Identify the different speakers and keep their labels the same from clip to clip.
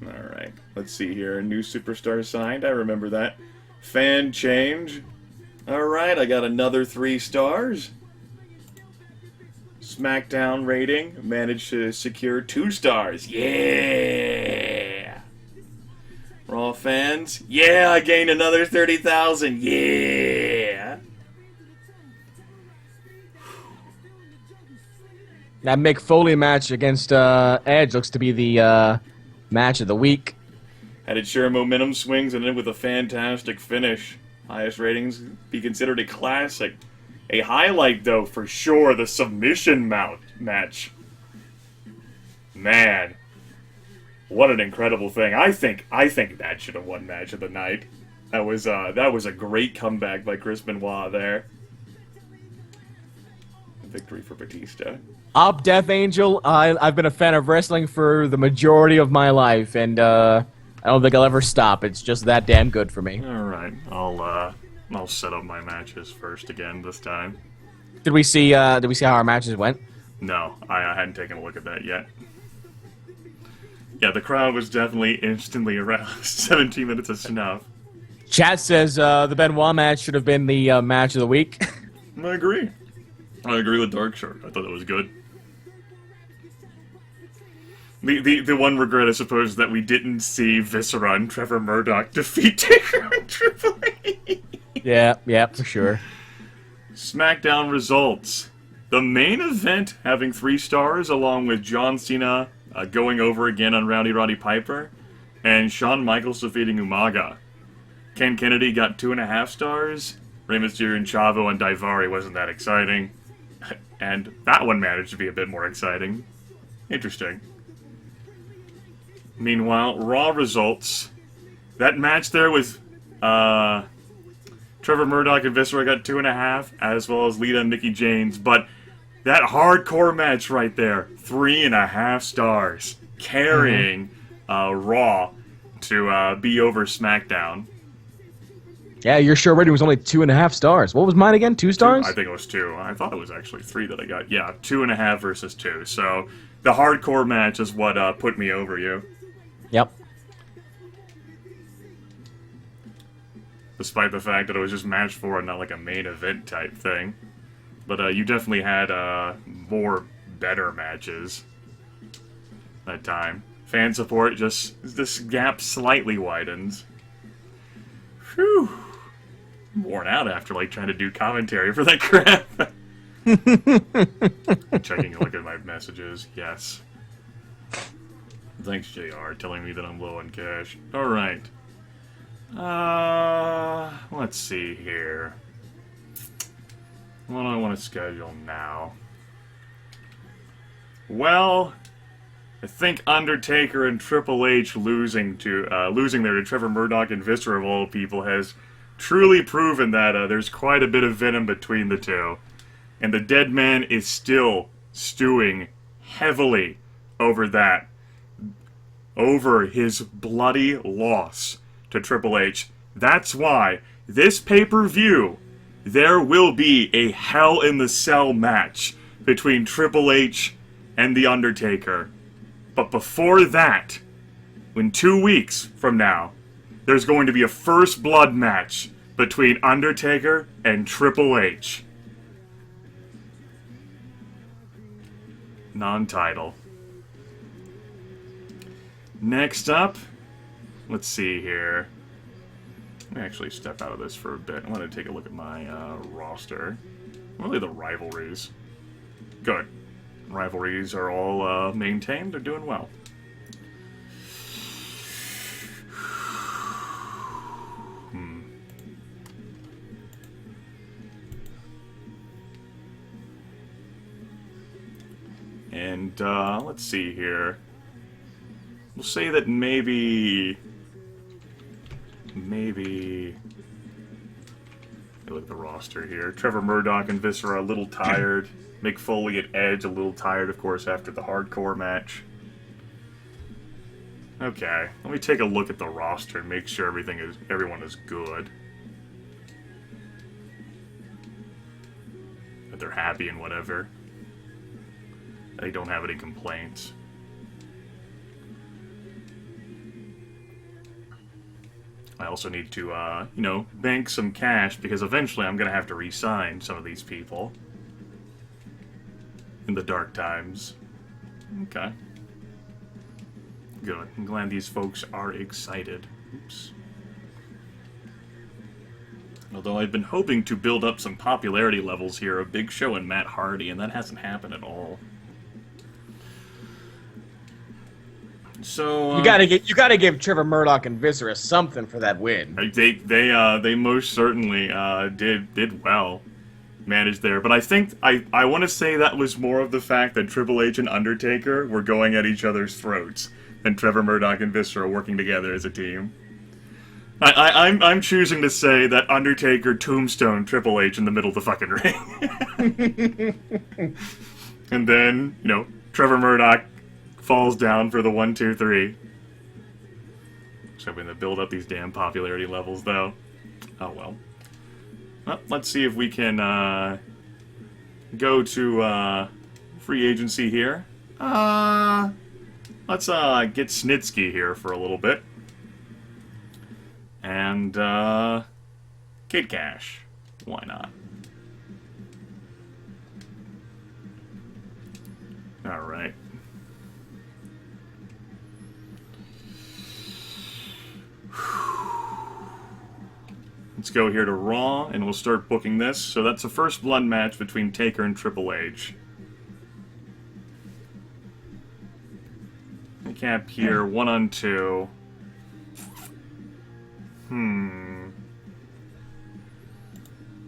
Speaker 1: Alright, let's see here. New superstar signed. I remember that. Fan change. Alright, I got another 3 stars. SmackDown rating. Managed to secure 2 stars. Yeah! Raw fans. Yeah, I gained another 30,000. Yeah!
Speaker 2: That Mick Foley match against Edge looks to be the match of the week.
Speaker 1: Had its share of momentum swings and ended with a fantastic finish. Highest ratings be considered a classic. A highlight, though, for sure, the submission match. Man, what an incredible thing! I think that should have won match of the night. That was a great comeback by Chris Benoit there. Victory for Batista.
Speaker 2: Up, Death Angel. I've been a fan of wrestling for the majority of my life, and I don't think I'll ever stop. It's just that damn good for me.
Speaker 1: All right, I'll set up my matches first again this time.
Speaker 2: Did we see how our matches went?
Speaker 1: No, I hadn't taken a look at that yet. Yeah, the crowd was definitely instantly aroused. 17 minutes of snuff.
Speaker 2: Chat says the Benoit match should have been the match of the week.
Speaker 1: I agree. I agree with Darkshark. I thought that was good. The one regret, I suppose, is that we didn't see Viscera and Trevor Murdoch defeat Taker and Triple H.
Speaker 2: Yeah, for sure.
Speaker 1: SmackDown results. The main event having 3 stars, along with John Cena going over again on Rowdy Roddy Piper, and Shawn Michaels defeating Umaga. Ken Kennedy got 2.5 stars. Rey Mysterio and Chavo and Daivari wasn't that exciting. And that one managed to be a bit more exciting. Interesting. Meanwhile, Raw results. That match there with Trevor Murdoch and Viscera got 2.5, as well as Lita and Mickie James. But that hardcore match right there, 3.5 stars, carrying Raw to be over SmackDown.
Speaker 2: Yeah, your show rating was only 2.5 stars. What was mine again? 2 stars?
Speaker 1: I think it was 2. I thought it was actually 3 that I got. Yeah, 2.5 versus 2. So the hardcore match is what put me over you.
Speaker 2: Yep.
Speaker 1: Despite the fact that it was just match 4 and not like a main event type thing. But you definitely had more better matches that time. Fan support, just this gap slightly widens. Whew. I'm worn out after like trying to do commentary for that crap. Checking a look at my messages. Yes. Thanks, JR, telling me that I'm low on cash. Alright. Let's see here. What do I want to schedule now? Well, I think Undertaker and Triple H losing there to Trevor Murdoch and Viscera of all people has truly proven that there's quite a bit of venom between the two. And the dead man is still stewing heavily over that. Over his bloody loss to Triple H. That's why this pay-per-view, there will be a Hell in the Cell match between Triple H and The Undertaker. But before that, in 2 weeks from now, there's going to be a First Blood match between Undertaker and Triple H. Non-title. Next up, let's see here. Let me actually step out of this for a bit. I want to take a look at my roster. Really, the rivalries. Good. Rivalries are all maintained. They're doing well. And let's see here. We'll say that maybe... Look at the roster here. Trevor Murdoch and Viscera a little tired. Mick Foley and Edge a little tired, of course, after the hardcore match. Okay, let me take a look at the roster and make sure everyone is good. That they're happy and whatever. They don't have any complaints. I also need to, you know, bank some cash because eventually I'm going to have to re-sign some of these people in the dark times. Okay. Good. I'm glad these folks are excited. Oops. Although I've been hoping to build up some popularity levels here of Big Show and Matt Hardy, and that hasn't happened at all. So
Speaker 2: You gotta give Trevor Murdoch and Viscera something for that win.
Speaker 1: they most certainly did well, managed there. But I think I want to say that was more of the fact that Triple H and Undertaker were going at each other's throats than Trevor Murdoch and Viscera working together as a team. I'm choosing to say that Undertaker tombstone Triple H in the middle of the fucking ring. And then, you know, Trevor Murdoch falls down for the 1, 2, 3. So I'm going to build up these damn popularity levels, though. Oh, well. Well, let's see if we can go to free agency here. Let's get Snitsky here for a little bit. And, Kid Cash. Why not? Alright. Let's go here to Raw, and we'll start booking this. So that's the first blood match between Taker and Triple H. Cap here, 1-on-2.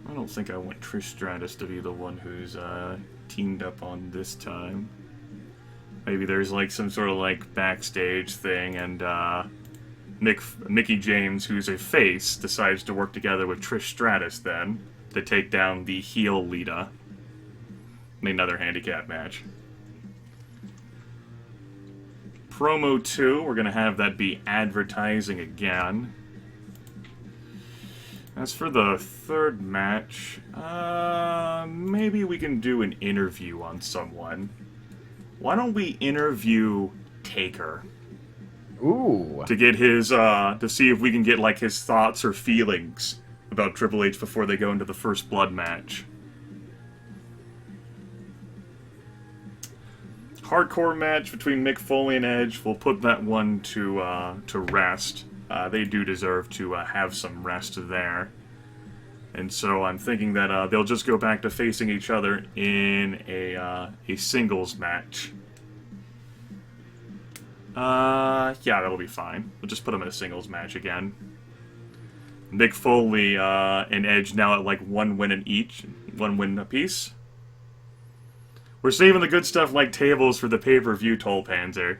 Speaker 1: I don't think I want Trish Stratus to be the one who's teamed up on this time. Maybe there's like some sort of like backstage thing, and Mickey James, who's a face, decides to work together with Trish Stratus then to take down the heel Lita in another handicap match. Promo 2, we're going to have that be advertising again. As for the third match, maybe we can do an interview on someone. Why don't we interview Taker?
Speaker 2: Ooh.
Speaker 1: To get his, to see if we can get, like, his thoughts or feelings about Triple H before they go into the first blood match. Hardcore match between Mick Foley and Edge. We'll put that one to rest. They do deserve to have some rest there. And so I'm thinking that they'll just go back to facing each other in a singles match. Yeah, that'll be fine. We'll just put them in a singles match again. Mick Foley and Edge now at like 1 win in each, 1 win apiece. We're saving the good stuff like tables for the pay-per-view, Toll Panzer.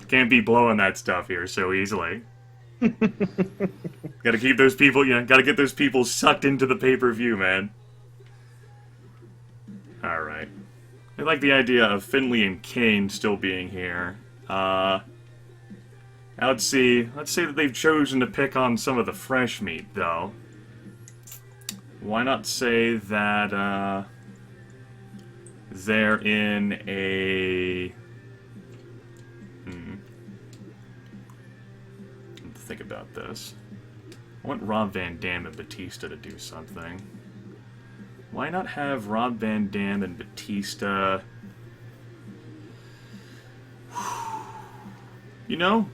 Speaker 1: Can't be blowing that stuff here so easily. Gotta keep those people, you know, gotta get those people sucked into the pay-per-view, man. Alright. I like the idea of Finley and Kane still being here. Now let's say that they've chosen to pick on some of the fresh meat, though. Why not say that, they're in a... Think about this. I want Rob Van Dam and Batista to do something. Why not have Rob Van Dam and Batista... You know?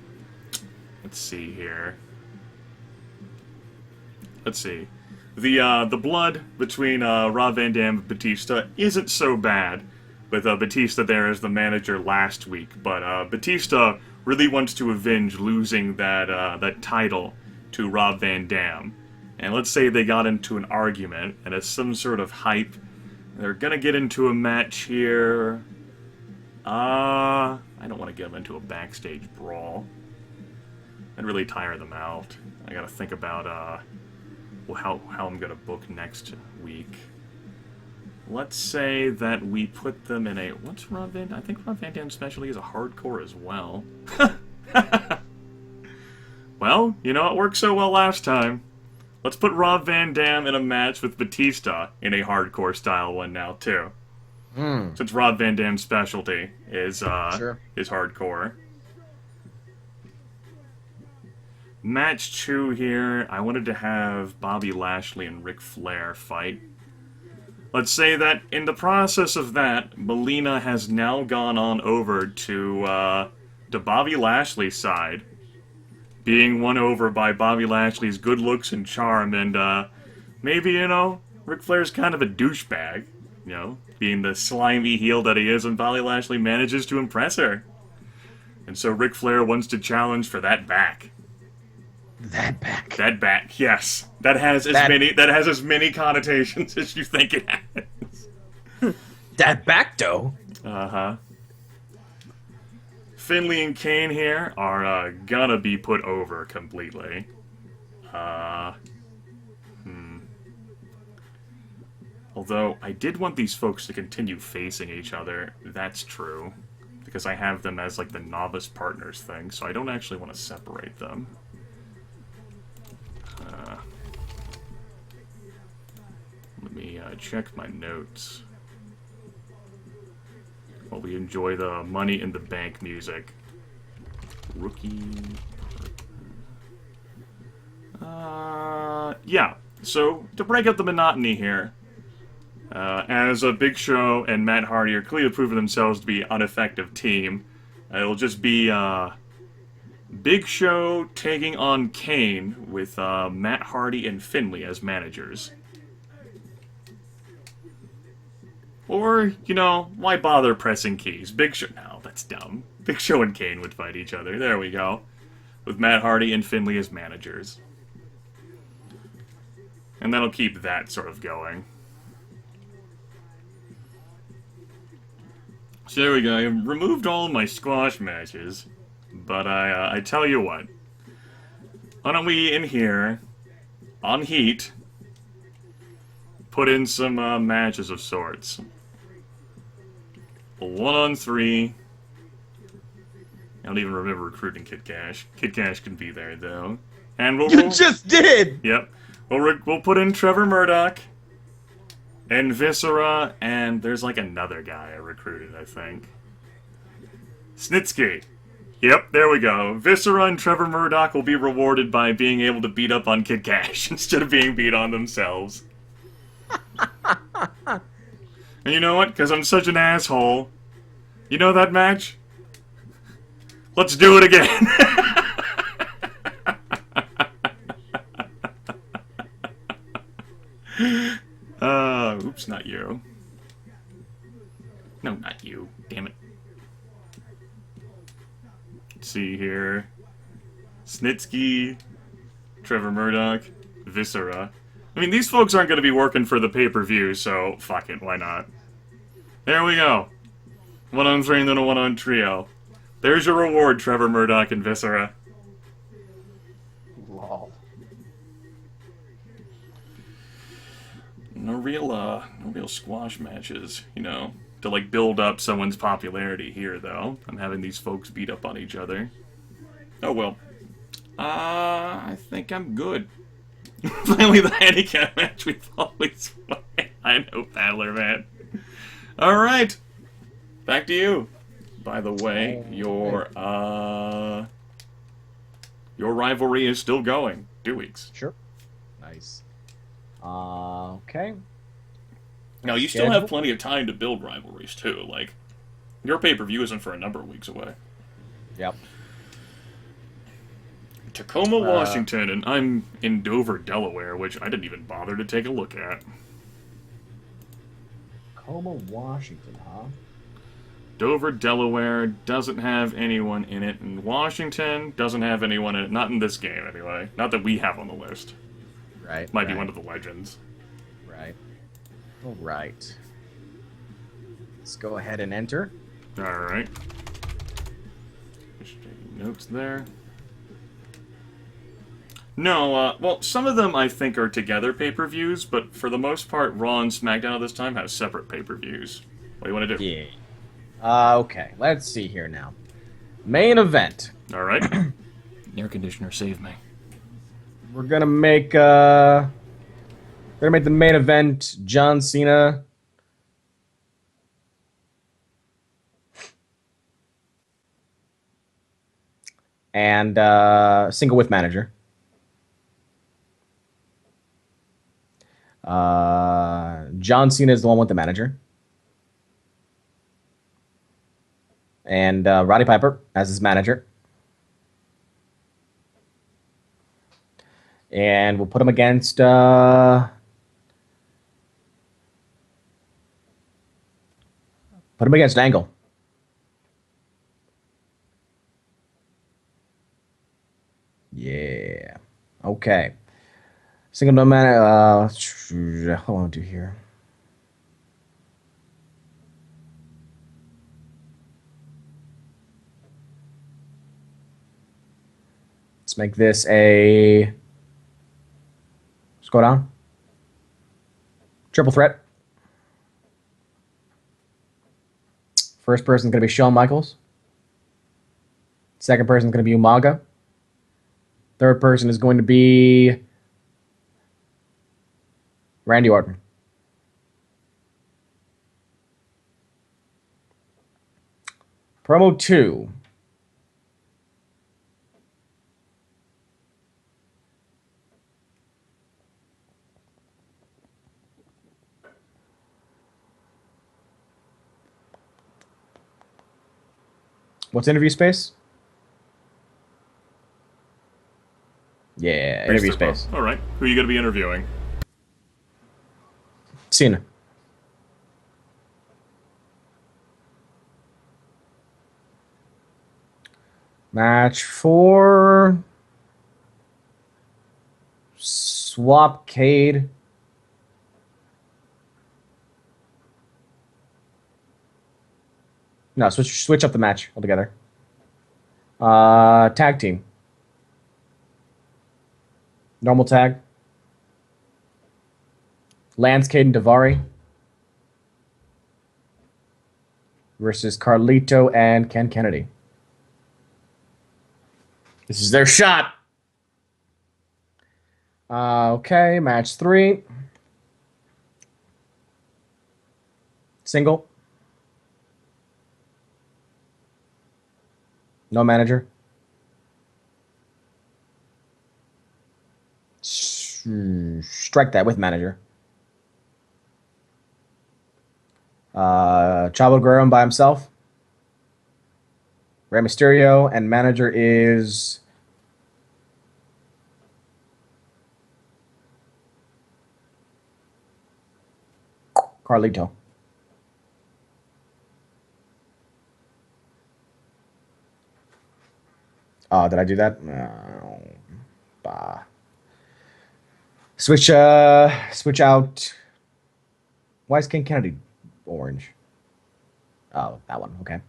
Speaker 1: Let's see here. Let's see. The blood between Rob Van Dam and Batista isn't so bad, with Batista there as the manager last week, but Batista really wants to avenge losing that title to Rob Van Dam. And let's say they got into an argument, and it's some sort of hype. They're gonna get into a match here. I don't want to get them into a backstage brawl. I'd really tire them out. I gotta think about how I'm gonna book next week. Let's say that we put them in a... What's Rob Van Dam? I think Rob Van Dam's specialty is a hardcore as well. Well, you know, it worked so well last time. Let's put Rob Van Dam in a match with Batista in a hardcore style one now, too. Since Rob Van Dam's specialty is hardcore. Match 2 here, I wanted to have Bobby Lashley and Ric Flair fight. Let's say that in the process of that, Melina has now gone on over to Bobby Lashley's side, being won over by Bobby Lashley's good looks and charm, and maybe, Ric Flair's kind of a douchebag, being the slimy heel that he is, and Bobby Lashley manages to impress her. And so Ric Flair wants to challenge for that back.
Speaker 2: That back.
Speaker 1: That back, yes. That has as many connotations as you think it has.
Speaker 2: That back, though.
Speaker 1: Uh-huh. Finley and Kane here are gonna be put over completely. Although, I did want these folks to continue facing each other. That's true. Because I have them as, like, the novice partners thing, so I don't actually want to separate them. Let me check my notes while we enjoy the Money in the Bank music. Rookie... yeah. So, to break up the monotony here, as a Big Show and Matt Hardy are clearly proving themselves to be an ineffective team, it'll just be Big Show taking on Kane with Matt Hardy and Finley as managers. Or, why bother pressing keys? Big Show... No, that's dumb. Big Show and Kane would fight each other. There we go. With Matt Hardy and Finley as managers. And that'll keep that sort of going. So there we go. I removed all my squash matches. But I tell you what. Why don't we, in here, on Heat, put in some matches of sorts. A 1-on-3. I don't even remember recruiting Kid Cash. Kid Cash can be there, though. And
Speaker 2: You just did!
Speaker 1: Yep. We'll put in Trevor Murdoch, and Viscera, and there's like another guy I recruited, I think. Snitsky. Yep, there we go. Viscera and Trevor Murdoch will be rewarded by being able to beat up on Kid Cash instead of being beat on themselves. And you know what? Because I'm such an asshole. You know that match? Let's do it again. Oops, not you. No, not you. Damn it. Let's see here. Snitsky, Trevor Murdoch, Viscera. I mean, these folks aren't going to be working for the pay-per-view, so fuck it, why not? There we go. 1-on-3 and then a 1-on trio. There's your reward, Trevor Murdoch and Viscera.
Speaker 2: Lol.
Speaker 1: No real squash matches, to like build up someone's popularity here, though. I'm having these folks beat up on each other. Oh well. I think I'm good. Finally, the handicap match we've always wanted. I know, Paddler, man. Alright. Back to you. By the way, your rivalry is still going. 2 weeks.
Speaker 2: Sure. Nice. Okay.
Speaker 1: Now, you still have plenty of time to build rivalries, too. Like, your pay-per-view isn't for a number of weeks away.
Speaker 2: Yep.
Speaker 1: Tacoma, Washington, and I'm in Dover, Delaware, which I didn't even bother to take a look at.
Speaker 2: Tacoma, Washington, huh?
Speaker 1: Dover, Delaware doesn't have anyone in it, and Washington doesn't have anyone in it. Not in this game, anyway. Not that we have on the list.
Speaker 2: Right.
Speaker 1: Might be one of the legends.
Speaker 2: Right. All right. Let's go ahead and enter.
Speaker 1: Alright. Just taking notes there. No, well, some of them I think are together pay-per-views, but for the most part, Raw and SmackDown at this time have separate pay-per-views. What do you want to do?
Speaker 2: Yeah. Okay, let's see here now. Main event.
Speaker 1: Alright. Air conditioner, save me.
Speaker 2: We're gonna make the main event John Cena. and single with manager. John Cena is the one with the manager. And Roddy Piper as his manager. And we'll put him against Angle. Yeah. Okay. Single no man. What do I want to do here? Let's make this a. Let's go down. Triple threat. First person is going to be Shawn Michaels. Second person is going to be Umaga. Third person is going to be Randy Orton. Promo 2. What's interview space? Yeah, interview space.
Speaker 1: All right. Who are you going to be interviewing?
Speaker 2: Cena. Match 4. Swapcade. No, switch up the match altogether. Tag team. Normal tag. Lance Cade and Daivari versus Carlito and Ken Kennedy. This is their shot. Okay, match 3. Single. No manager. Strike that with manager. Chavo Guerrero by himself. Rey Mysterio, and manager is Carlito. Oh, did I do that? No. Bah. Switch out. Why is King Kennedy orange? Oh, that one. Okay.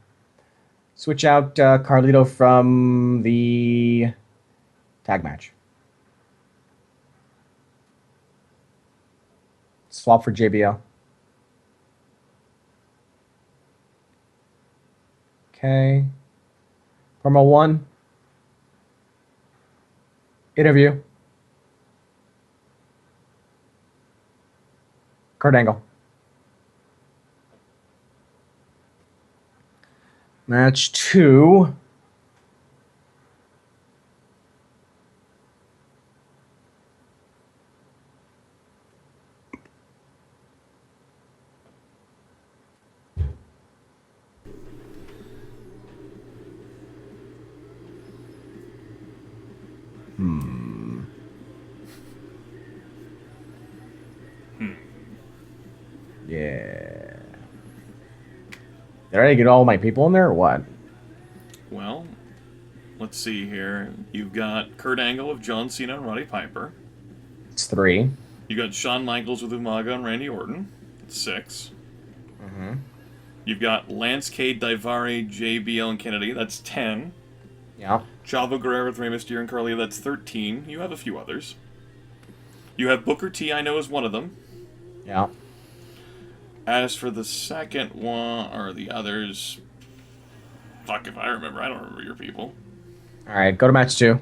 Speaker 2: Switch out Carlito from the tag match. Swap for JBL. Okay. Promo 1. Interview. Kurt Angle. Match 2. Yeah. Did I already get all my people in there or what?
Speaker 1: Well, let's see here. You've got Kurt Angle with John Cena and Roddy Piper.
Speaker 2: It's 3.
Speaker 1: You got Shawn Michaels with Umaga and Randy Orton. That's 6.
Speaker 2: Mm-hmm.
Speaker 1: You've got Lance Cade, Daivari, JBL, and Kennedy. That's 10.
Speaker 2: Yeah.
Speaker 1: Chavo Guerrero with Rey Mysterio and Carlito. That's 13. You have a few others. You have Booker T, I know, is one of them.
Speaker 2: Yeah.
Speaker 1: As for the second one, or the others, fuck if I remember. I don't remember your people.
Speaker 2: All right, go to match 2.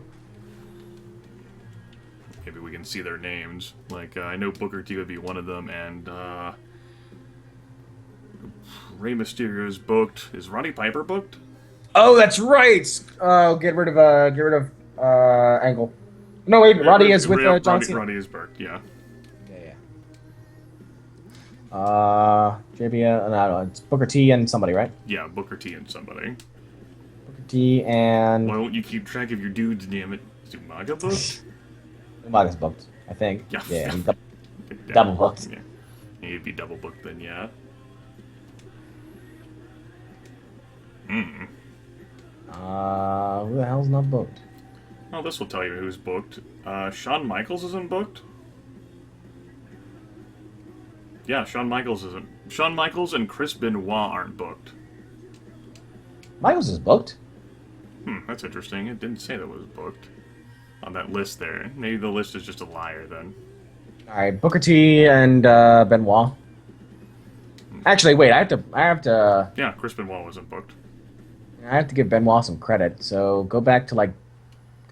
Speaker 1: Maybe we can see their names. Like, I know Booker T would be one of them, and Rey Mysterio's booked. Is Roddy Piper booked?
Speaker 2: Oh, that's right. Get rid of Angle. No, wait, Roddy is with John Cena.
Speaker 1: Roddy is Burke, yeah.
Speaker 2: Yeah, yeah. JBL. No, it's Booker T and somebody, right?
Speaker 1: Yeah, Booker T and somebody.
Speaker 2: Booker T and
Speaker 1: Why won't you keep track of your dudes, damn it? Is Umaga booked?
Speaker 2: Umaga's booked, I think.
Speaker 1: Yeah.
Speaker 2: Yeah, and double booked.
Speaker 1: Yeah. You'd be double booked then, yeah. Hmm.
Speaker 2: Who the hell's not booked?
Speaker 1: Well, this will tell you who's booked. Shawn Michaels isn't booked? Yeah, Shawn Michaels isn't. Shawn Michaels and Chris Benoit aren't booked.
Speaker 2: Michaels is booked.
Speaker 1: That's interesting. It didn't say that it was booked on that list there. Maybe the list is just a liar then.
Speaker 2: All right, Booker T and Benoit. Actually, wait. I have to.
Speaker 1: Yeah, Chris Benoit wasn't booked.
Speaker 2: I have to give Benoit some credit. So go back to go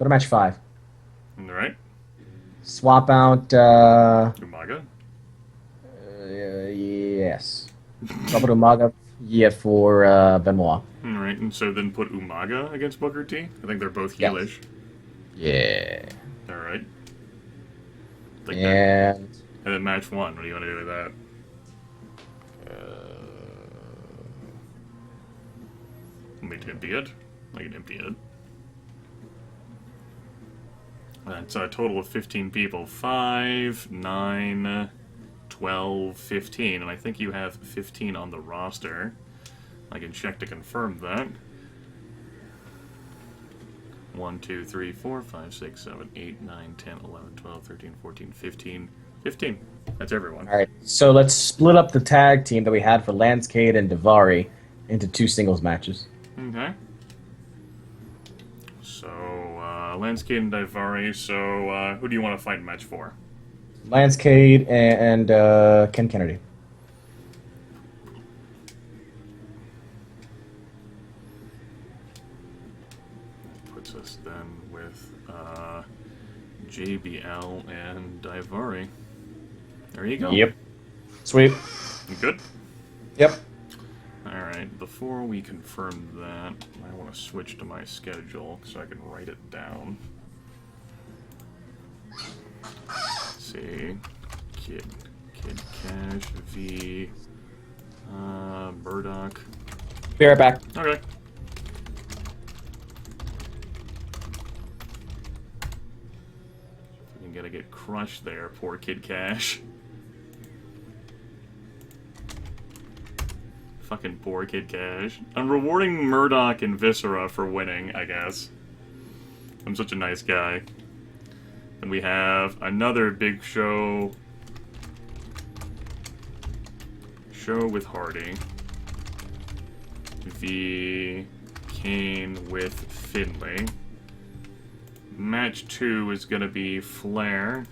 Speaker 2: to match 5.
Speaker 1: All right.
Speaker 2: Swap out.
Speaker 1: Umaga.
Speaker 2: Yes. Swap out Umaga. Yeah, for Benoit.
Speaker 1: All right, and so then put Umaga against Booker T. I think they're both
Speaker 2: Yes.
Speaker 1: heelish.
Speaker 2: Yeah.
Speaker 1: All right. Like that.
Speaker 2: And
Speaker 1: And then match 1. What do you want to do with that? Make it empty it. Like an empty it. That's a total of 15 people. 5, 9, 12, 15. And I think you have 15 on the roster. I can check to confirm that. 1, 2, 3, 4, 5, 6, 7, 8, 9, 10, 11, 12, 13, 14, 15. 15. That's everyone.
Speaker 2: all right, so let's split up the tag team that we had for Lancade and Davari into 2 singles matches.
Speaker 1: Okay. So, Landscape and Daivari. So, who do you want to fight match for?
Speaker 2: Lancade and Ken Kennedy.
Speaker 1: Puts us then with JBL and Daivari. There you go.
Speaker 2: Yep. Sweet.
Speaker 1: You good?
Speaker 2: Yep.
Speaker 1: Alright, before we confirm that, I want to switch to my schedule so I can write it down. Let's see. Kid Cash v. Murdoch.
Speaker 2: Be right back.
Speaker 1: Okay. You're gonna get crushed there, poor Kid Cash. Fucking poor Kid Cash. I'm rewarding Murdoch and Viscera for winning, I guess. I'm such a nice guy. And we have another big show. Show with Hardy. V. Kane with Finlay. Match 2 is gonna be Flair.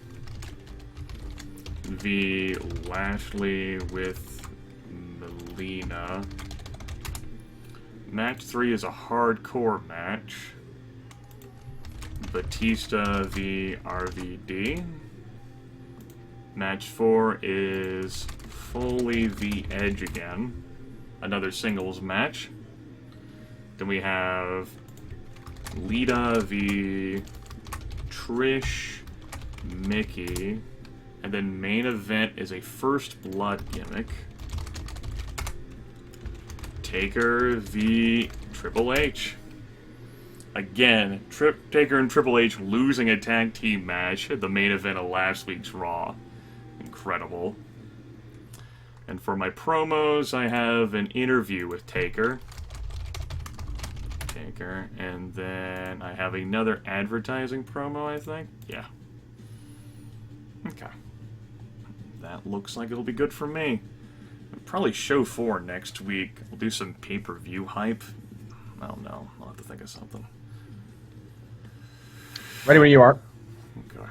Speaker 1: V. Lashley with Melina. Match 3 is a hardcore match. Batista v RVD. Match 4 is Foley v Edge again. Another singles match. Then we have Lita v Trish, Mickey. And then main event is a First Blood gimmick. Taker v Triple H. Again, Taker and Triple H losing a tag team match at the main event of last week's Raw. Incredible. And for my promos, I have an interview with Taker. And then I have another advertising promo, I think. Yeah. Okay. That looks like it'll be good for me. Probably show 4 next week. We'll do some pay-per-view hype. I don't know. I'll have to think of something.
Speaker 2: Ready when you are.
Speaker 1: Okay.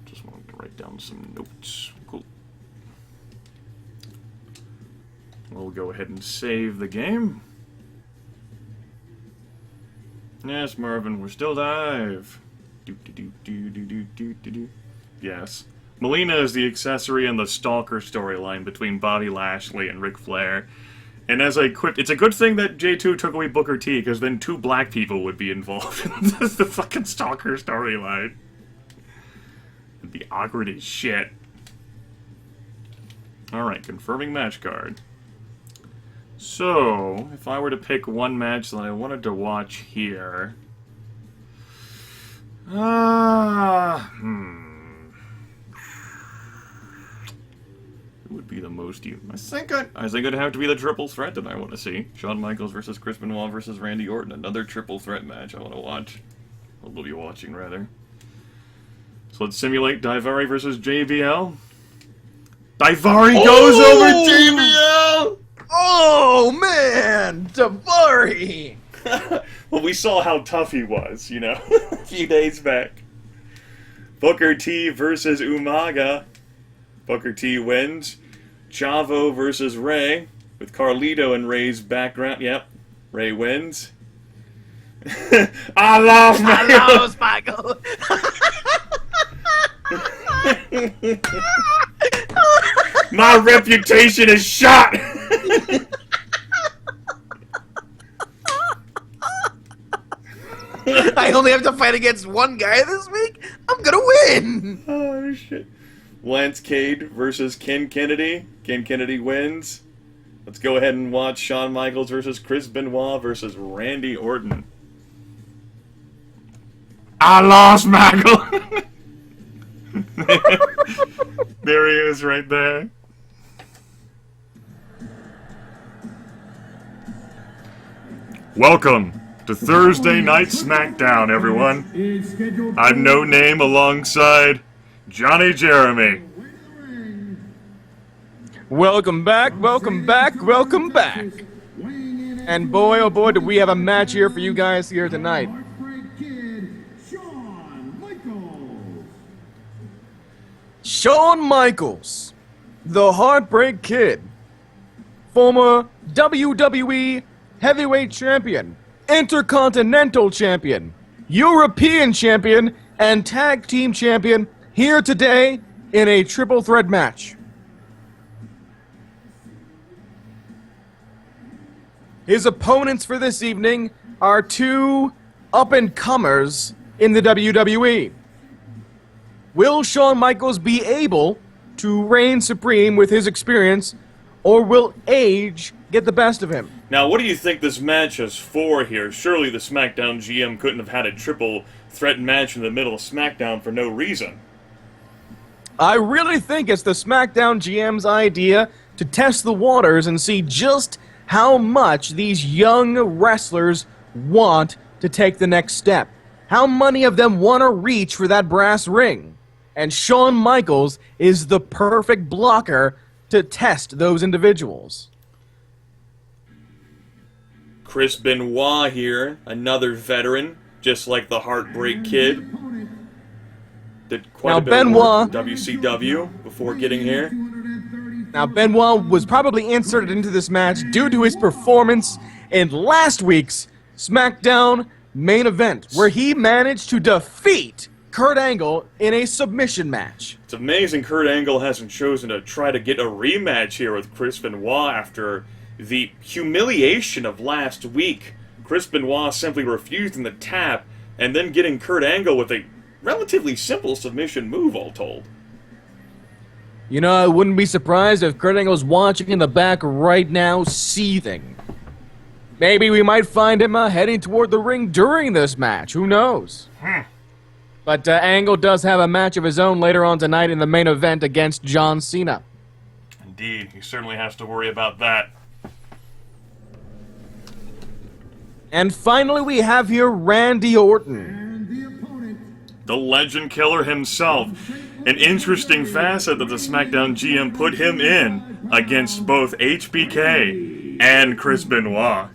Speaker 1: Just wanted to write down some notes. Cool. We'll go ahead and save the game. Yes, Marvin, we're still live. Yes. Melina is the accessory in the Stalker storyline between Bobby Lashley and Ric Flair. And as I quipped, it's a good thing that J2 took away Booker T, because then 2 black people would be involved in the fucking Stalker storyline. It'd be awkward as shit. Alright, confirming match card. So, if I were to pick one match that I wanted to watch here... Who would be the most you? I think it'd have to be the triple threat that I want to see. Shawn Michaels versus Chris Benoit versus Randy Orton. Another triple threat match I want to watch. Or will be watching, rather. So let's simulate Daivari versus JBL. Daivari goes over JBL!
Speaker 2: Oh, man! Daivari!
Speaker 1: Well, we saw how tough he was, you know, a few days back. Booker T versus Umaga. Booker T wins. Chavo versus Ray, with Carlito in Ray's background. Yep, Ray wins. I lost Michael! My reputation is shot!
Speaker 2: I only have to fight against one guy this week? I'm gonna win!
Speaker 1: Oh, shit. Lance Cade versus Ken Kennedy. Ken Kennedy wins. Let's go ahead and watch Shawn Michaels versus Chris Benoit versus Randy Orton. I lost Michael! There he is right there. Welcome to Thursday Night SmackDown, everyone. I'm No Name alongside Johnny Jeremy.
Speaker 2: Welcome back, welcome back, welcome back. And boy, oh boy, do we have a match here for you guys here tonight. Shawn Michaels, the Heartbreak Kid, former WWE Heavyweight Champion, Intercontinental Champion, European Champion, and Tag Team Champion, here today in a triple threat match. His opponents for this evening are 2 up-and-comers in the WWE. Will Shawn Michaels be able to reign supreme with his experience, or will age get the best of him?
Speaker 1: Now, what do you think this match is for here? Surely the SmackDown GM couldn't have had a triple threat match in the middle of SmackDown for no reason.
Speaker 2: I really think it's the SmackDown GM's idea to test the waters and see just how much these young wrestlers want to take the next step. How many of them want to reach for that brass ring? And Shawn Michaels is the perfect blocker to test those individuals.
Speaker 1: Chris Benoit here, another veteran, just like the Heartbreak Kid. Did quite a bit of work in WCW before getting here.
Speaker 2: Now, Benoit was probably inserted into this match due to his performance in last week's SmackDown main event, where he managed to defeat Kurt Angle in a submission match.
Speaker 1: It's amazing Kurt Angle hasn't chosen to try to get a rematch here with Chris Benoit after the humiliation of last week. Chris Benoit simply refusing the tap and then getting Kurt Angle with a relatively simple submission move, all told.
Speaker 2: You know, I wouldn't be surprised if Kurt Angle's watching in the back right now, seething. Maybe we might find him heading toward the ring during this match. Who knows? But Angle does have a match of his own later on tonight in the main event against John Cena.
Speaker 1: Indeed, he certainly has to worry about that.
Speaker 2: And finally, we have here Randy Orton.
Speaker 1: The Legend Killer himself. An interesting facet that the SmackDown GM put him in against both HBK and Chris Benoit.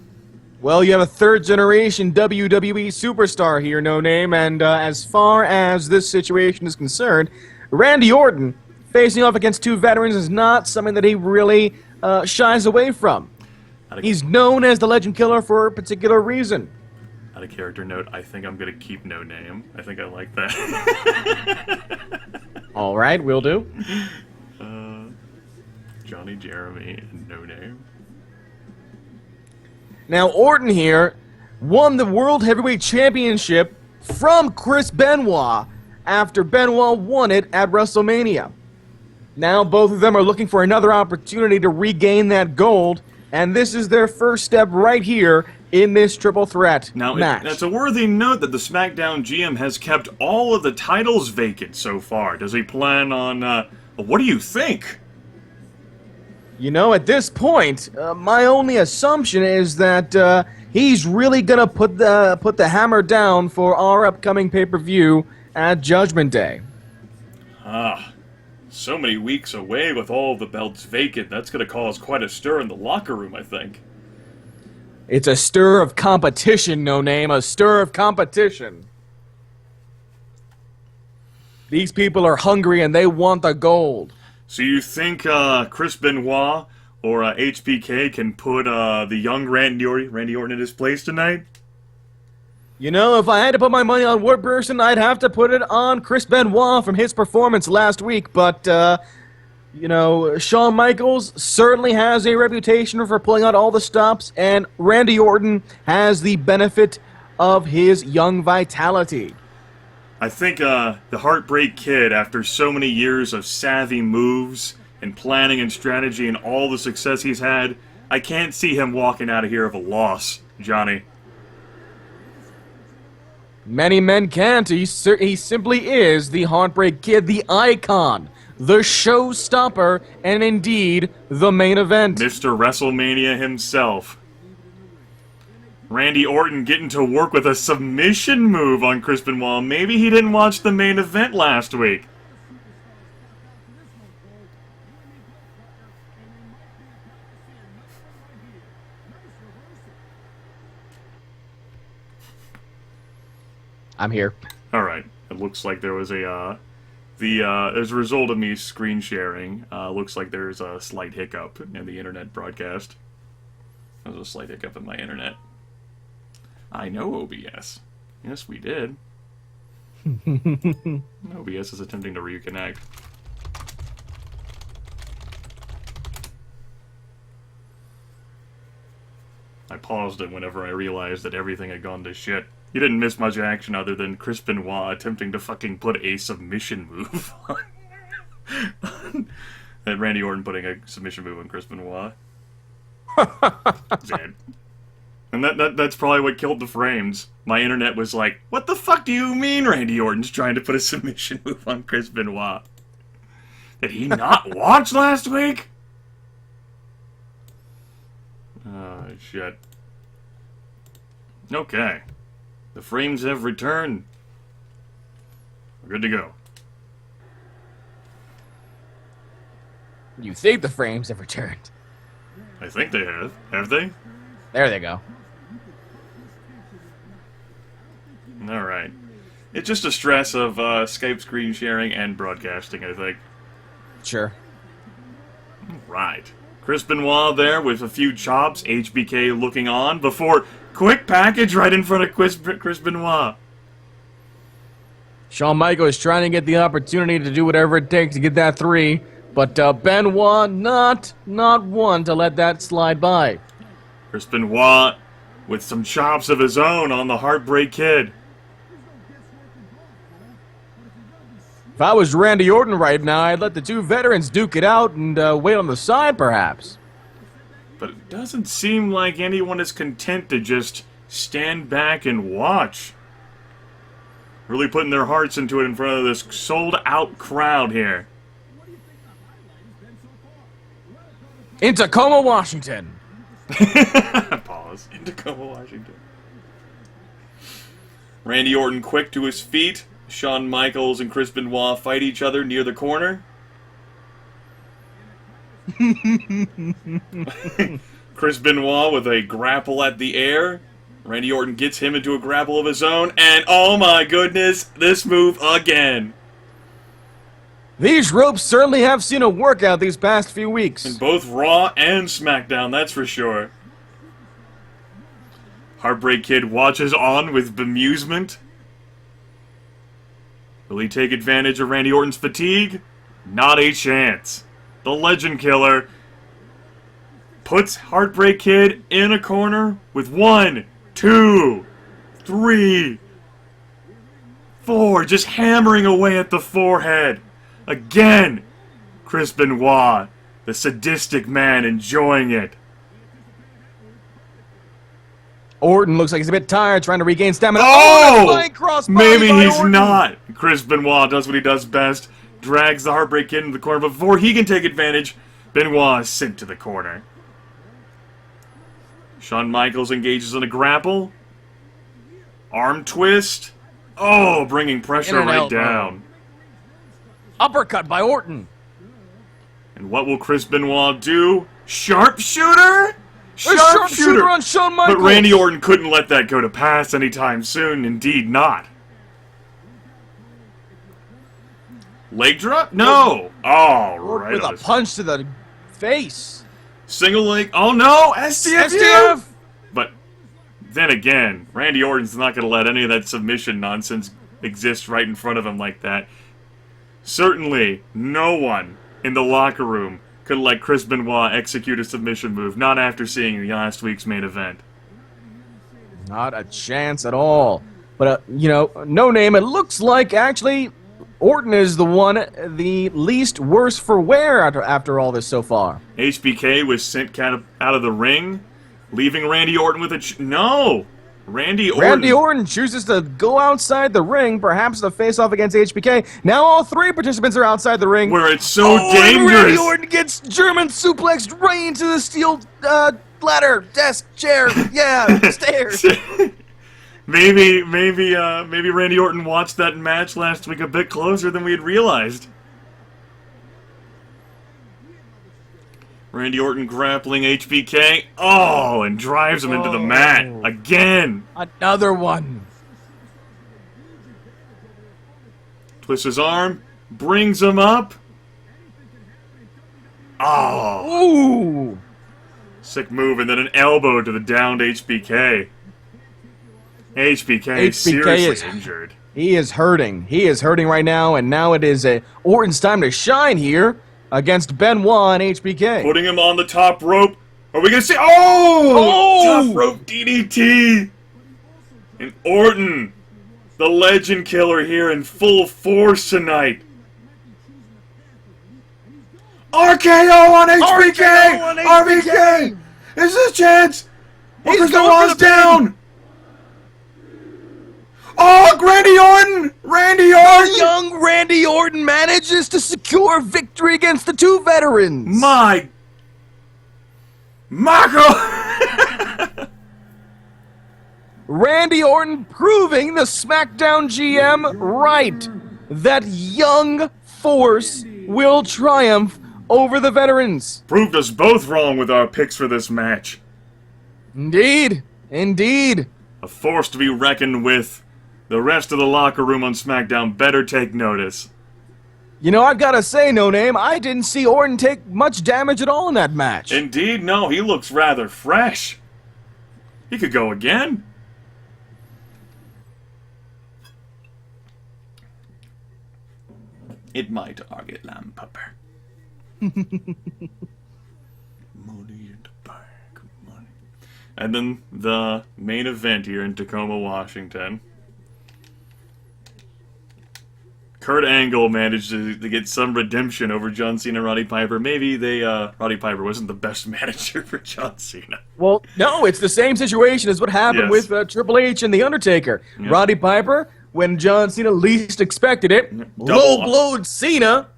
Speaker 2: Well, you have a third-generation WWE superstar here, No Name, and as far as this situation is concerned, Randy Orton facing off against 2 veterans is not something that he really shies away from. He's known as the Legend Killer for a particular reason.
Speaker 1: Out of character note, I think I'm going to keep No Name. I think I like that.
Speaker 2: All right, will do.
Speaker 1: Johnny Jeremy and No Name.
Speaker 2: Now, Orton here won the World Heavyweight Championship from Chris Benoit after Benoit won it at WrestleMania. Now, both of them are looking for another opportunity to regain that gold, and this is their first step right here in this triple threat match.
Speaker 1: Now, it's a worthy note that the SmackDown GM has kept all of the titles vacant so far. Does he plan on, what do you think?
Speaker 2: You know, at this point, my only assumption is that he's really gonna put the hammer down for our upcoming pay-per-view at Judgment Day.
Speaker 1: So many weeks away with all of the belts vacant. That's gonna cause quite a stir in the locker room, I think.
Speaker 2: It's a stir of competition, No Name, a stir of competition. These people are hungry and they want the gold.
Speaker 1: So you think Chris Benoit or HBK can put the young Randy Orton in his place tonight?
Speaker 2: You know, if I had to put my money on one person, I'd have to put it on Chris Benoit from his performance last week. But, you know, Shawn Michaels certainly has a reputation for pulling out all the stops, and Randy Orton has the benefit of his young vitality.
Speaker 1: I think the Heartbreak Kid, after so many years of savvy moves and planning and strategy and all the success he's had, I can't see him walking out of here of a loss, Johnny.
Speaker 2: Many men can't. He simply is the Heartbreak Kid, the icon, the showstopper, and indeed the main event.
Speaker 1: Mr. WrestleMania himself. Randy Orton getting to work with a submission move on Chris Benoit. Maybe he didn't watch the main event last week.
Speaker 2: I'm here.
Speaker 1: Alright, it looks like there was as a result of me screen sharing, looks like there's a slight hiccup in the internet broadcast. There's a slight hiccup in my internet. I know OBS. Yes, we did. OBS is attempting to reconnect. I paused it whenever I realized that everything had gone to shit. You didn't miss much action other than Chris Benoit attempting to fucking put a submission move on. And Randy Orton putting a submission move on Chris Benoit. Zed. And that's probably what killed the frames. My internet was like, what the fuck do you mean Randy Orton's trying to put a submission move on Chris Benoit? Did he not watch last week? Oh, shit. Okay. The frames have returned. We're good to go.
Speaker 2: You think the frames have returned?
Speaker 1: I think they have. Have they?
Speaker 2: There they go.
Speaker 1: Alright. It's just a stress of Skype screen sharing and broadcasting, I think.
Speaker 2: Sure.
Speaker 1: Right. Chris Benoit there with a few chops, HBK looking on before quick package right in front of Chris Benoit.
Speaker 2: Shawn Michaels is trying to get the opportunity to do whatever it takes to get that 3, but Benoit not one to let that slide by.
Speaker 1: Chris Benoit with some chops of his own on the Heartbreak Kid.
Speaker 2: If I was Randy Orton right now, I'd let the two veterans duke it out and wait on the side, perhaps.
Speaker 1: But it doesn't seem like anyone is content to just stand back and watch. Really putting their hearts into it in front of this sold-out crowd here.
Speaker 2: In Tacoma, Washington.
Speaker 1: Pause. In Tacoma, Washington. Randy Orton quick to his feet. Shawn Michaels and Chris Benoit fight each other near the corner. Chris Benoit with a grapple at the air. Randy Orton gets him into a grapple of his own, and oh my goodness, this move again.
Speaker 2: These ropes certainly have seen a workout these past few weeks.
Speaker 1: In both Raw and SmackDown, that's for sure. Heartbreak Kid watches on with bemusement. Will he take advantage of Randy Orton's fatigue? Not a chance. The Legend Killer puts Heartbreak Kid in a corner with 1, 2, 3, 4, just hammering away at the forehead. Again, Chris Benoit, the sadistic man, enjoying it.
Speaker 2: Orton looks like he's a bit tired, trying to regain stamina.
Speaker 1: Oh!
Speaker 2: Flying crossbody
Speaker 1: Maybe
Speaker 2: by
Speaker 1: he's
Speaker 2: Orton.
Speaker 1: not. Chris Benoit does what he does best. Drags the Heartbreak Kid into the corner. Before he can take advantage, Benoit is sent to the corner. Shawn Michaels engages in a grapple. Arm twist. Oh, bringing pressure right
Speaker 2: elbow.
Speaker 1: down.
Speaker 2: Uppercut by Orton.
Speaker 1: And what will Chris Benoit do? Sharpshooter?
Speaker 2: A sharpshooter on Shawn Michaels.
Speaker 1: But Randy Orton couldn't let that go to pass anytime soon. Indeed not. Leg drop? No. Oh, right.
Speaker 2: With a punch to the face.
Speaker 1: Single leg. Oh no. STF.
Speaker 2: STF.
Speaker 1: But then again, Randy Orton's not going to let any of that submission nonsense exist right in front of him like that. Certainly, no one in the locker room could let Chris Benoit execute a submission move, not after seeing last week's main event.
Speaker 2: Not a chance at all. But, you know, no name. It looks like, actually, Orton is the one, the least worse for wear after all this so far.
Speaker 1: HBK was sent out of the ring, leaving Randy Orton with a... No! Randy Orton
Speaker 2: chooses to go outside the ring, perhaps to face off against HBK. Now all 3 participants are outside the ring.
Speaker 1: Where it's so dangerous.
Speaker 2: And Randy Orton gets German suplexed right into the steel ladder, desk, chair, stairs.
Speaker 1: Maybe Randy Orton watched that match last week a bit closer than we had realized. Randy Orton grappling HBK. Oh, and drives him into the mat. Again.
Speaker 2: Another one.
Speaker 1: Twists his arm. Brings him up. Oh.
Speaker 2: Ooh.
Speaker 1: Sick move, and then an elbow to the downed HBK. HBK is seriously injured.
Speaker 2: He is hurting. He is hurting right now, and now it is Orton's time to shine here against Benoit and HBK.
Speaker 1: Putting him on the top rope. Are we going to see... Oh! Top rope DDT. And Orton, the legend killer here in full force tonight. RKO on HBK! RBK! Is this a chance? He's going down! Oh, Randy Orton! Randy Orton!
Speaker 2: Young Randy Orton manages to secure victory against the 2 veterans.
Speaker 1: My... Marco!
Speaker 2: Randy Orton proving the SmackDown GM right. That young force will triumph over the veterans.
Speaker 1: Proved us both wrong with our picks for this match.
Speaker 2: Indeed. Indeed.
Speaker 1: A force to be reckoned with. The rest of the locker room on SmackDown better take notice.
Speaker 2: You know, I've got to say, No Name, I didn't see Orton take much damage at all in that match.
Speaker 1: Indeed, no, he looks rather fresh. He could go again. It might argue lamb pupper. Money in the bank, money. And then the main event here in Tacoma, Washington. Kurt Angle managed to get some redemption over John Cena and Roddy Piper. Maybe Roddy Piper wasn't the best manager for John Cena.
Speaker 2: Well, no, it's the same situation as what happened with Triple H and The Undertaker. Yep. Roddy Piper, when John Cena least expected it, low-blowed Cena,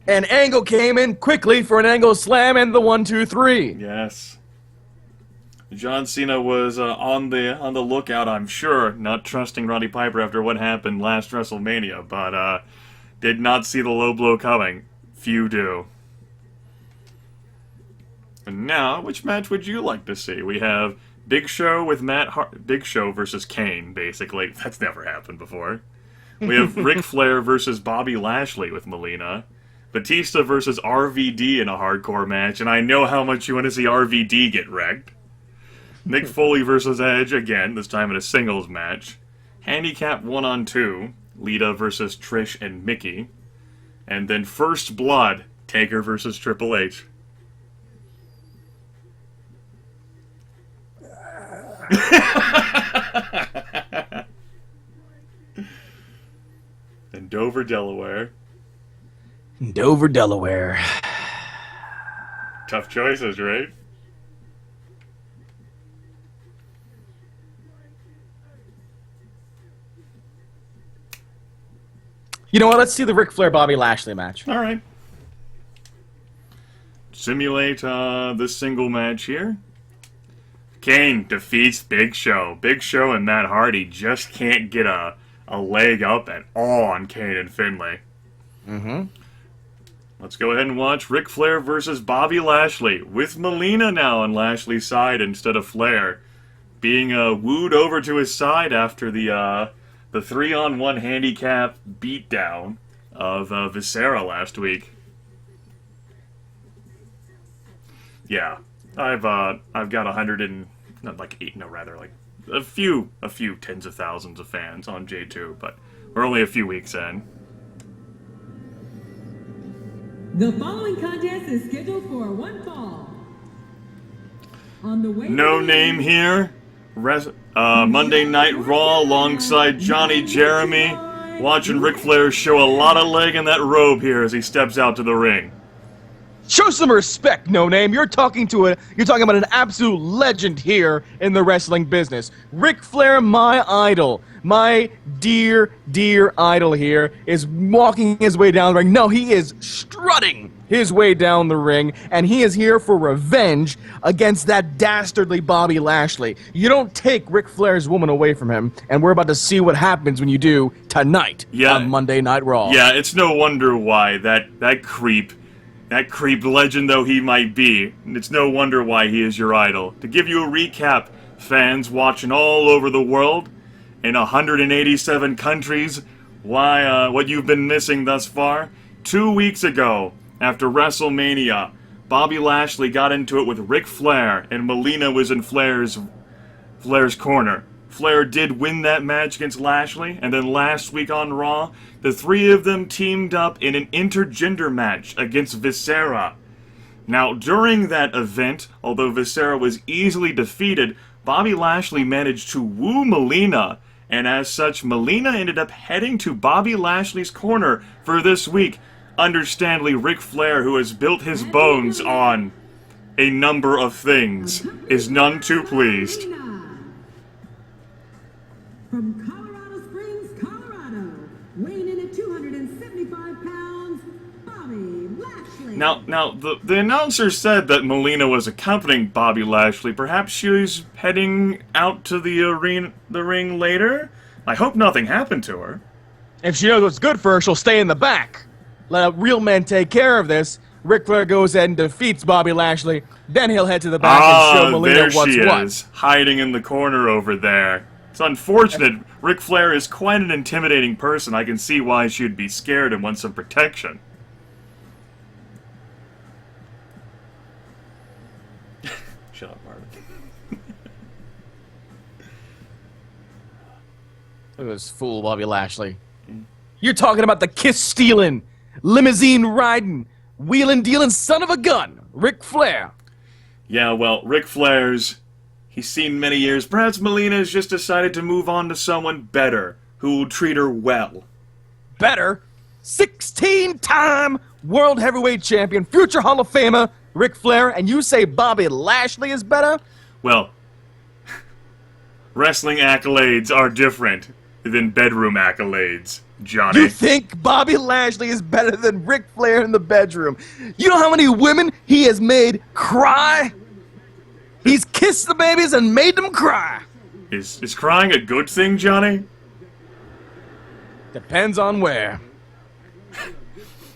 Speaker 2: and Angle came in quickly for an Angle slam and the 1-2-3.
Speaker 1: Yes. John Cena was on the lookout, I'm sure, not trusting Roddy Piper after what happened last WrestleMania, but did not see the low blow coming. Few do. And now, which match would you like to see? We have Big Show with Big Show versus Kane, basically. That's never happened before. We have Ric Flair versus Bobby Lashley with Melina. Batista versus RVD in a hardcore match, and I know how much you want to see RVD get wrecked. Mick Foley versus Edge, again, this time in a singles match. Handicap 1-on-2, Lita versus Trish and Mickey. And then First Blood, Taker versus Triple H. In Dover, Delaware.
Speaker 2: Dover, Delaware.
Speaker 1: Tough choices, right?
Speaker 2: You know what? Let's see the Ric Flair Bobby Lashley match.
Speaker 1: All right. Simulate this single match here. Kane defeats Big Show. Big Show and Matt Hardy just can't get a leg up at all on Kane and Finlay.
Speaker 2: Mm-hmm.
Speaker 1: Let's go ahead and watch Ric Flair versus Bobby Lashley, with Melina now on Lashley's side instead of Flair, being wooed over to his side after the 3-on-1 handicap beatdown of Viscera last week. Yeah, I've got a few tens of thousands of fans on J2, but we're only a few weeks in.
Speaker 3: The following contest is scheduled for one fall. On the way
Speaker 1: No Name here. Monday Night Raw alongside Johnny Jeremy. Watching Ric Flair show a lot of leg in that robe here as he steps out to the ring.
Speaker 2: Show some respect, No Name. You're talking about an absolute legend here in the wrestling business. Ric Flair, my idol, my dear, dear idol here, is walking his way down the ring. No, he is strutting his way down the ring, and he is here for revenge against that dastardly Bobby Lashley. You don't take Ric Flair's woman away from him, and we're about to see what happens when you do tonight on Monday Night Raw.
Speaker 1: Yeah, it's no wonder why that creep, legend though he might be, it's no wonder why he is your idol. To give you a recap, fans watching all over the world, in 187 countries, what you've been missing thus far. 2 weeks ago, after WrestleMania, Bobby Lashley got into it with Ric Flair, and Melina was in Flair's corner. Flair did win that match against Lashley, and then last week on Raw, the three of them teamed up in an intergender match against Viscera. Now, during that event, although Viscera was easily defeated, Bobby Lashley managed to woo Melina, and as such, Melina ended up heading to Bobby Lashley's corner for this week. Understandably, Ric Flair, who has built his bones on a number of things, is none too pleased.
Speaker 3: From Colorado Springs, Colorado, weighing in at 275 pounds, Bobby Lashley.
Speaker 1: Now, the announcer said that Melina was accompanying Bobby Lashley. Perhaps she was heading out to the ring later? I hope nothing happened to her.
Speaker 2: If she knows what's good for her, she'll stay in the back. Let real men take care of this. Ric Flair goes ahead and defeats Bobby Lashley. Then he'll head to the back and show Melina what's what.
Speaker 1: There she is, hiding in the corner over there. It's unfortunate. Ric Flair is quite an intimidating person. I can see why she'd be scared and want some protection. Shut up, Marvin.
Speaker 2: Look at this fool, Bobby Lashley. You're talking about the kiss-stealing, limousine-riding, wheeling-dealing son of a gun, Ric Flair.
Speaker 1: Yeah, well, Ric Flair's... He's seen many years. Perhaps Melina's just decided to move on to someone better, who will treat her well.
Speaker 2: Better? 16-time World Heavyweight Champion, future Hall of Famer, Ric Flair, and you say Bobby Lashley is better?
Speaker 1: Well, wrestling accolades are different than bedroom accolades, Johnny.
Speaker 2: You think Bobby Lashley is better than Ric Flair in the bedroom? You know how many women he has made cry? He's kissed the babies and made them cry.
Speaker 1: Is crying a good thing, Johnny?
Speaker 2: Depends on where.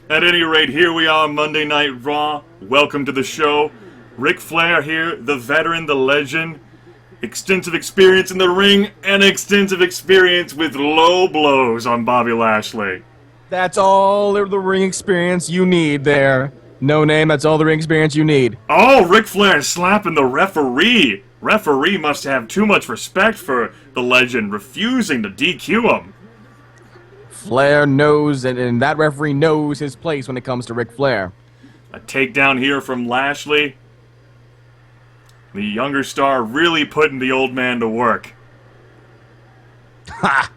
Speaker 1: At any rate, here we are, Monday Night Raw. Welcome to the show. Ric Flair here, the veteran, the legend. Extensive experience in the ring and extensive experience with low blows on Bobby Lashley.
Speaker 2: That's all the ring experience you need there. No Name, that's all the ring experience you need.
Speaker 1: Oh, Ric Flair slapping the referee. Referee must have too much respect for the legend, refusing to DQ him.
Speaker 2: Flair knows, and that referee knows his place when it comes to Ric Flair.
Speaker 1: A takedown here from Lashley. The younger star really putting the old man to work.
Speaker 2: Ha!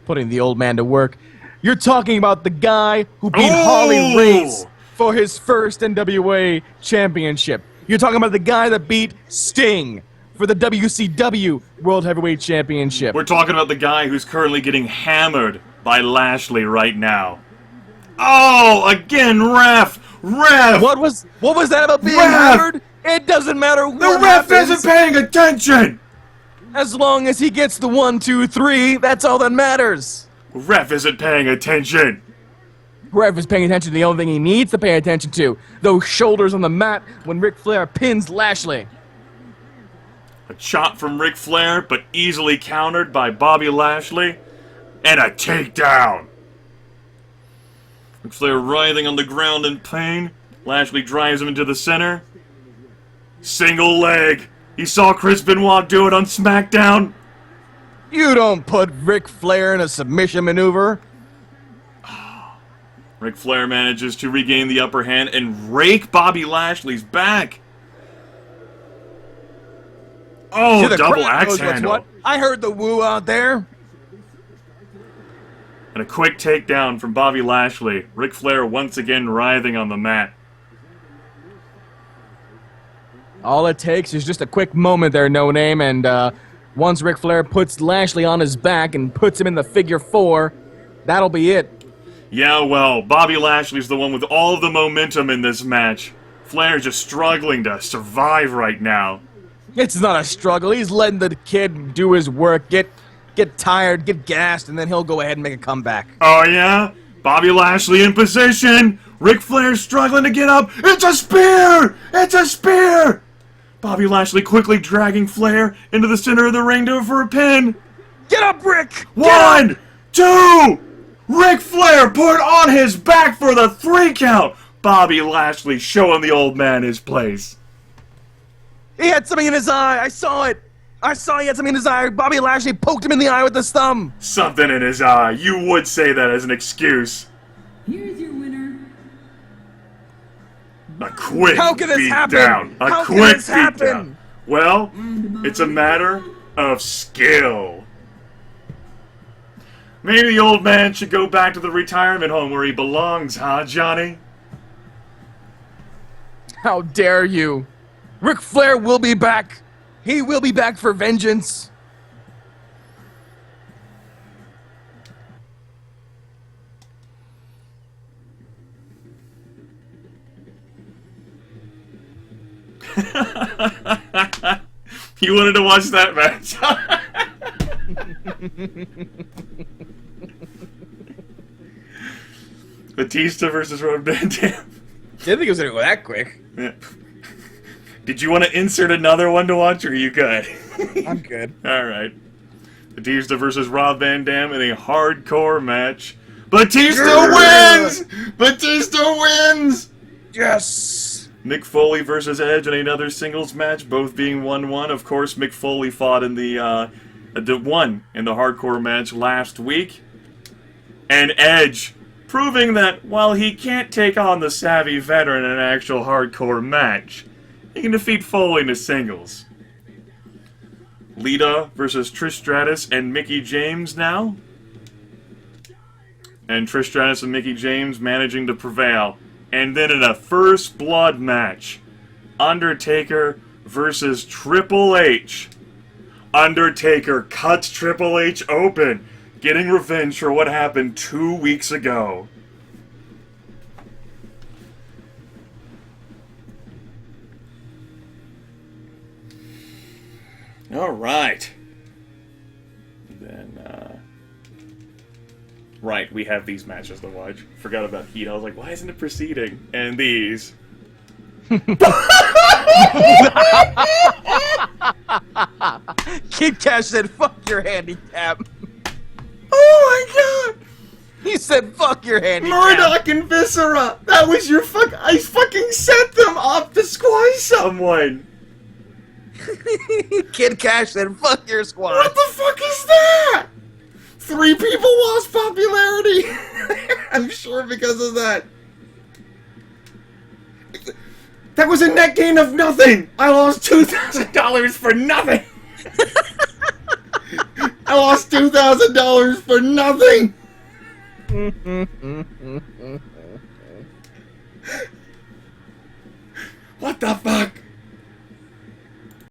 Speaker 2: Putting the old man to work. You're talking about the guy who beat
Speaker 1: Ooh!
Speaker 2: Harley Race for his first NWA championship. You're talking about the guy that beat Sting for the WCW World Heavyweight Championship.
Speaker 1: We're talking about the guy who's currently getting hammered by Lashley right now. Oh, again, ref! Ref!
Speaker 2: What was that about being
Speaker 1: Ref!
Speaker 2: hammered? It doesn't matter what
Speaker 1: The ref
Speaker 2: happens.
Speaker 1: isn't paying attention!
Speaker 2: As long as he gets the 1, 2, 3, that's all that matters.
Speaker 1: Ref isn't paying attention!
Speaker 2: Ref is paying attention to the only thing he needs to pay attention to. Those shoulders on the mat when Ric Flair pins Lashley.
Speaker 1: A chop from Ric Flair, but easily countered by Bobby Lashley. And a takedown! Ric Flair writhing on the ground in pain. Lashley drives him into the center. Single leg. He saw Chris Benoit do it on SmackDown.
Speaker 2: You don't put Ric Flair in a submission maneuver.
Speaker 1: Ric Flair manages to regain the upper hand and rake Bobby Lashley's back. Oh,
Speaker 2: See, the
Speaker 1: double
Speaker 2: crowd
Speaker 1: axe
Speaker 2: knows what's
Speaker 1: handle.
Speaker 2: what. I heard the woo out there.
Speaker 1: And a quick takedown from Bobby Lashley. Ric Flair once again writhing on the mat.
Speaker 2: All it takes is just a quick moment there, No Name, and once Ric Flair puts Lashley on his back and puts him in the figure 4, that'll be it.
Speaker 1: Yeah, well, Bobby Lashley's the one with all of the momentum in this match. Flair's just struggling to survive right now.
Speaker 2: It's not a struggle. He's letting the kid do his work, get tired, get gassed, and then he'll go ahead and make a comeback.
Speaker 1: Oh yeah? Bobby Lashley in position. Ric Flair's struggling to get up. It's a spear! It's a spear! Bobby Lashley quickly dragging Flair into the center of the ring for a pin.
Speaker 2: Get up, Rick! Get up!
Speaker 1: 1, 2! Ric Flair put on his back for the 3 count. Bobby Lashley showing the old man his place.
Speaker 2: He had something in his eye. I saw it. I saw he had something in his eye. Bobby Lashley poked him in the eye with his thumb.
Speaker 1: Something in his eye. You would say that as an excuse.
Speaker 3: Here's your winner.
Speaker 1: A quick
Speaker 2: How can this
Speaker 1: beat
Speaker 2: happen?
Speaker 1: down. A
Speaker 2: How can
Speaker 1: quick
Speaker 2: this
Speaker 1: beat
Speaker 2: happen?
Speaker 1: down. Well, it's a matter of skill. Maybe the old man should go back to the retirement home where he belongs, huh, Johnny?
Speaker 2: How dare you? Ric Flair will be back. He will be back for vengeance.
Speaker 1: You wanted to watch that match? Batista versus Rob Van Dam.
Speaker 2: Didn't think it was gonna go that quick.
Speaker 1: Yeah. Did you want to insert another one to watch, or are you good?
Speaker 2: I'm good.
Speaker 1: Alright. Batista versus Rob Van Dam in a hardcore match. Batista wins! Batista wins!
Speaker 2: Yes.
Speaker 1: Mick Foley versus Edge in another singles match, both being 1-1. Of course, Mick Foley fought in the won in the hardcore match last week. And Edge proving that while he can't take on the savvy veteran in an actual hardcore match, he can defeat Foley in the singles. Lita versus Trish Stratus and Mickie James now. And Trish Stratus and Mickie James managing to prevail. And then in a first blood match, Undertaker versus Triple H. Undertaker cuts Triple H open, getting revenge for what happened 2 weeks ago. Alright. Then, right, we have these matches to watch. Forgot about Heat. I was like, why isn't it proceeding? And these.
Speaker 2: Kid Cash said, "Fuck your handicap."
Speaker 1: Oh my god!
Speaker 2: He said, "Fuck your handicap."
Speaker 1: Murdoch and Viscera! That was your I fucking sent them off to squash someone!
Speaker 2: Kid Cash said, "Fuck your squad."
Speaker 1: What the fuck is that? 3 people lost popularity! I'm sure because of that. That was a net gain of nothing! I lost $2,000 for nothing! I lost $2,000 for nothing! What the fuck?